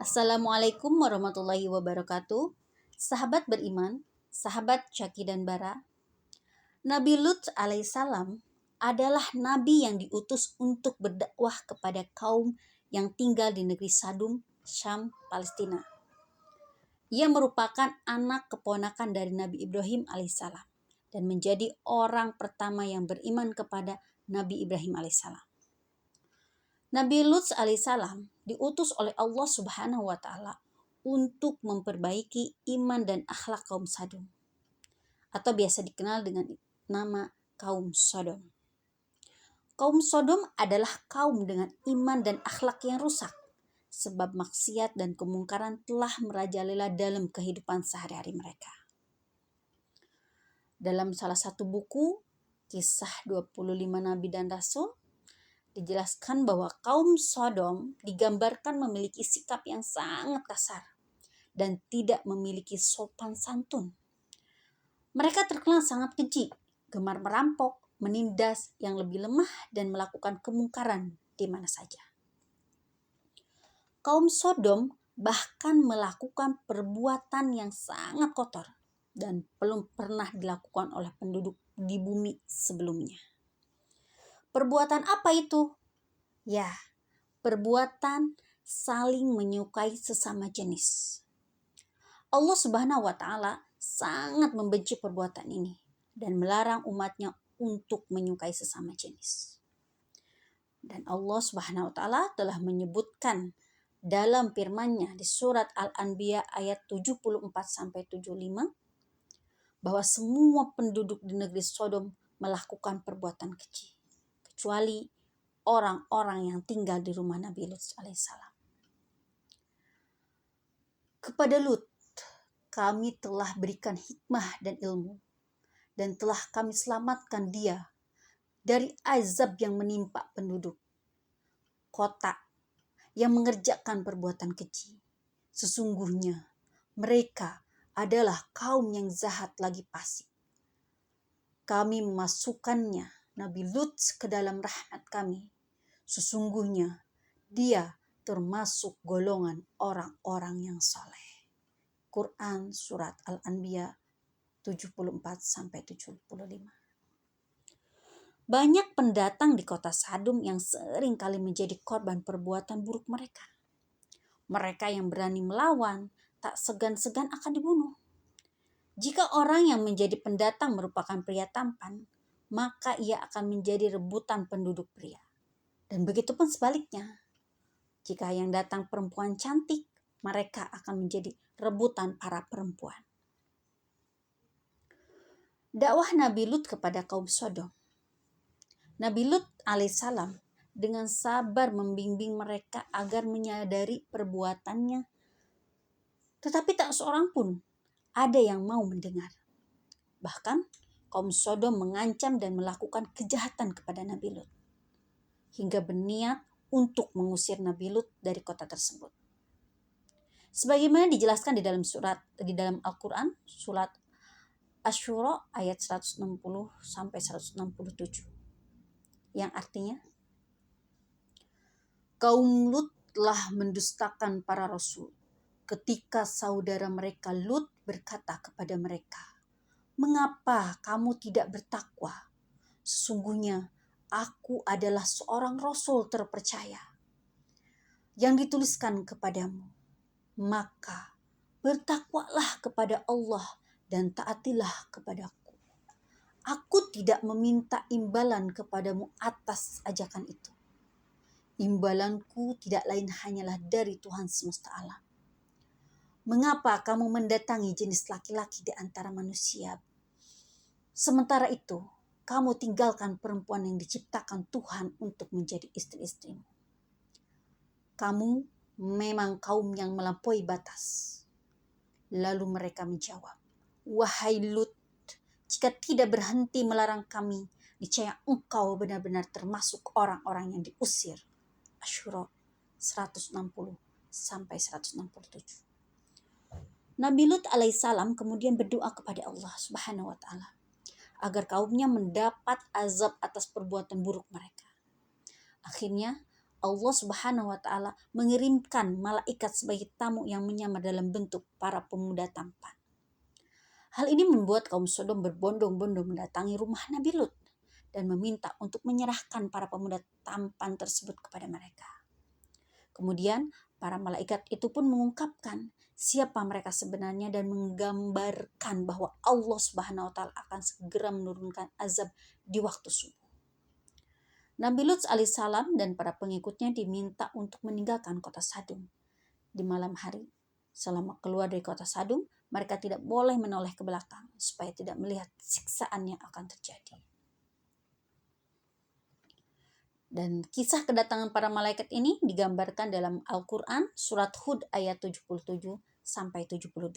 Assalamualaikum warahmatullahi wabarakatuh. Sahabat beriman, sahabat Caki dan Bara. Nabi Lut alaihissalam adalah nabi yang diutus untuk berdakwah kepada kaum yang tinggal di negeri Sadum, Syam, Palestina. Ia merupakan anak keponakan dari Nabi Ibrahim alaihissalam dan menjadi orang pertama yang beriman kepada Nabi Ibrahim alaihissalam. Nabi Lut alaihissalam diutus oleh Allah Subhanahu wa taala untuk memperbaiki iman dan akhlak kaum Sadum, atau biasa dikenal dengan nama kaum Sodom. Kaum Sodom adalah kaum dengan iman dan akhlak yang rusak, sebab maksiat dan kemungkaran telah merajalela dalam kehidupan sehari-hari mereka. Dalam salah satu buku, Kisah 25 Nabi dan Rasul, dijelaskan bahwa kaum Sodom digambarkan memiliki sikap yang sangat kasar dan tidak memiliki sopan santun. Mereka terkenal sangat keji, gemar merampok, menindas yang lebih lemah dan melakukan kemungkaran di mana saja. Kaum Sodom bahkan melakukan perbuatan yang sangat kotor dan belum pernah dilakukan oleh penduduk di bumi sebelumnya. Perbuatan apa itu? Ya, perbuatan saling menyukai sesama jenis. Allah Subhanahu wa taala sangat membenci perbuatan ini dan melarang umatnya untuk menyukai sesama jenis. Dan Allah Subhanahu wa taala telah menyebutkan dalam firman-Nya di surat Al-Anbiya ayat 74-75 bahwa semua penduduk di negeri Sodom melakukan perbuatan keji, kecuali orang-orang yang tinggal di rumah Nabi Lut alaihissalam. Kepada Lut kami telah berikan hikmah dan ilmu, dan telah kami selamatkan dia dari azab yang menimpa penduduk kota yang mengerjakan perbuatan keji. Sesungguhnya mereka adalah kaum yang jahat lagi fasik. Kami memasukkannya, Nabi Lut, ke dalam rahmat kami. Sesungguhnya dia termasuk golongan orang-orang yang saleh. Quran surat Al-Anbiya 74-75. Banyak pendatang di kota Sadum yang sering kali menjadi korban perbuatan buruk mereka. Mereka yang berani melawan tak segan-segan akan dibunuh. Jika orang yang menjadi pendatang merupakan pria tampan, maka ia akan menjadi rebutan penduduk pria. Dan begitu pun sebaliknya. Jika yang datang perempuan cantik, mereka akan menjadi rebutan para perempuan. Dakwah Nabi Lut kepada kaum Sodom. Nabi Lut alaihissalam dengan sabar membimbing mereka agar menyadari perbuatannya. Tetapi tak seorang pun ada yang mau mendengar. Bahkan kaum Sodom mengancam dan melakukan kejahatan kepada Nabi Lut, hingga berniat untuk mengusir Nabi Lut dari kota tersebut. Sebagaimana dijelaskan di dalam Al-Quran surat Asy-Syura ayat 160-167, yang artinya, kaum Lut telah mendustakan para rasul ketika saudara mereka Lut berkata kepada mereka, "Mengapa kamu tidak bertakwa? Sesungguhnya aku adalah seorang rasul terpercaya yang dituliskan kepadamu. Maka bertakwalah kepada Allah dan taatilah kepadaku. Aku tidak meminta imbalan kepadamu atas ajakan itu. Imbalanku tidak lain hanyalah dari Tuhan semesta alam. Mengapa kamu mendatangi jenis laki-laki di antara manusia? Sementara itu, kamu tinggalkan perempuan yang diciptakan Tuhan untuk menjadi istri-istrimu. Kamu memang kaum yang melampaui batas." Lalu mereka menjawab, "Wahai Lut, jika tidak berhenti melarang kami, niscaya engkau benar-benar termasuk orang-orang yang diusir." Asy-Syura 160-167. Nabi Lut alaihissalam kemudian berdoa kepada Allah Subhanahu wa taala agar kaumnya mendapat azab atas perbuatan buruk mereka. Akhirnya Allah Subhanahu wa taala mengirimkan malaikat sebagai tamu yang menyamar dalam bentuk para pemuda tampan. Hal ini membuat kaum Sodom berbondong-bondong mendatangi rumah Nabi Lut dan meminta untuk menyerahkan para pemuda tampan tersebut kepada mereka. Kemudian para malaikat itu pun mengungkapkan siapa mereka sebenarnya dan menggambarkan bahwa Allah Subhanahu wa taala akan segera menurunkan azab di waktu subuh. Nabi Lut alaihissalam dan para pengikutnya diminta untuk meninggalkan kota Sadum di malam hari. Selama keluar dari kota Sadum, mereka tidak boleh menoleh ke belakang supaya tidak melihat siksaan yang akan terjadi. Dan kisah kedatangan para malaikat ini digambarkan dalam Al-Quran surat Hud ayat 77 sampai 78.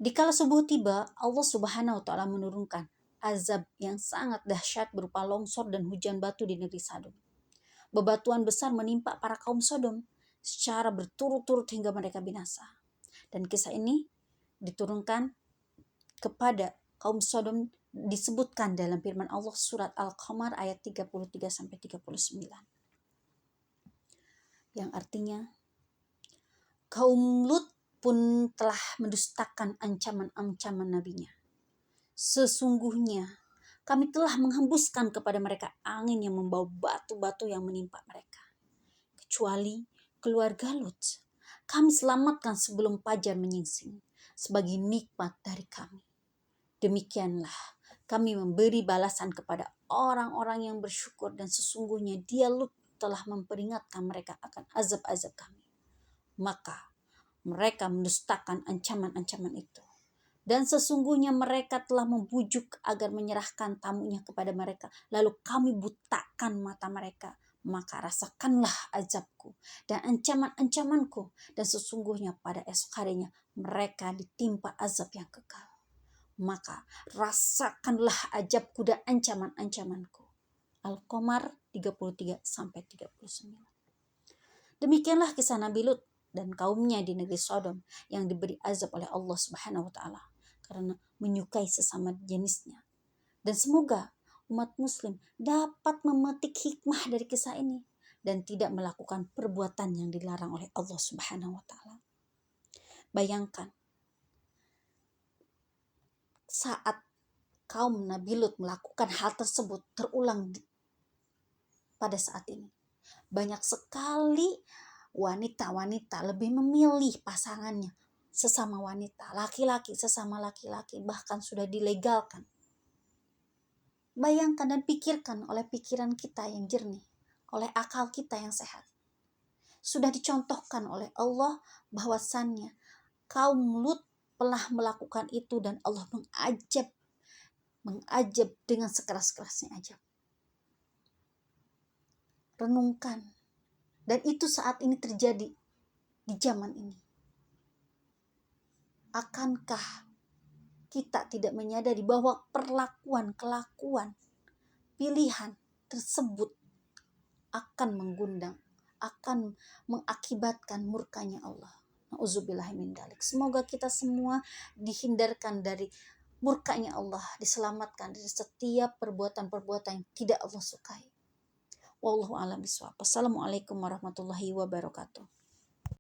Dikala subuh tiba, Allah Subhanahu wa taala menurunkan azab yang sangat dahsyat berupa longsor dan hujan batu di negeri Sadom. Bebatuan besar menimpa para kaum Sodom secara berturut-turut hingga mereka binasa. Dan kisah ini diturunkan kepada kaum Sodom disebutkan dalam firman Allah surat Al-Qamar ayat 33 sampai 39. Yang artinya kaum Lut pun telah mendustakan ancaman-ancaman nabinya. Sesungguhnya kami telah menghembuskan kepada mereka angin yang membawa batu-batu yang menimpa mereka. Kecuali keluarga Lut, kami selamatkan sebelum fajar menyingsing sebagai nikmat dari kami. Demikianlah kami memberi balasan kepada orang-orang yang bersyukur dan sesungguhnya dia Lut telah memperingatkan mereka akan azab-azab kami. Maka mereka mendustakan ancaman-ancaman itu. Dan sesungguhnya mereka telah membujuk agar menyerahkan tamunya kepada mereka. Lalu kami butakan mata mereka. Maka rasakanlah azabku dan ancaman-ancamanku. Dan sesungguhnya pada esok harinya mereka ditimpa azab yang kekal. Maka rasakanlah azabku dan ancaman-ancamanku. Al-Qamar 33 sampai 39. Demikianlah kisah Nabi Lut dan kaumnya di negeri Sodom yang diberi azab oleh Allah Subhanahu wa taala karena menyukai sesama jenisnya. Dan semoga umat muslim dapat memetik hikmah dari kisah ini dan tidak melakukan perbuatan yang dilarang oleh Allah Subhanahu wa taala. Bayangkan saat kaum Nabi Lut melakukan hal tersebut terulang pada saat ini. Banyak sekali wanita-wanita lebih memilih pasangannya sesama wanita, laki-laki sesama laki-laki, bahkan sudah dilegalkan. Bayangkan dan pikirkan oleh pikiran kita yang jernih, oleh akal kita yang sehat. Sudah dicontohkan oleh Allah bahwasannya kaum Lut telah melakukan itu dan Allah mengajab dengan sekeras-kerasnya ajab. Renungkan. Dan itu saat ini terjadi di zaman ini. Akankah kita tidak menyadari bahwa perlakuan, kelakuan, pilihan tersebut akan mengundang, akan mengakibatkan murkanya Allah. Na'udzubillahi min dzalik. Semoga kita semua dihindarkan dari murkanya Allah, diselamatkan dari setiap perbuatan-perbuatan yang tidak Allah sukai. Wallahu a'lam bishawab. Wassalamualaikum warahmatullahi wabarakatuh.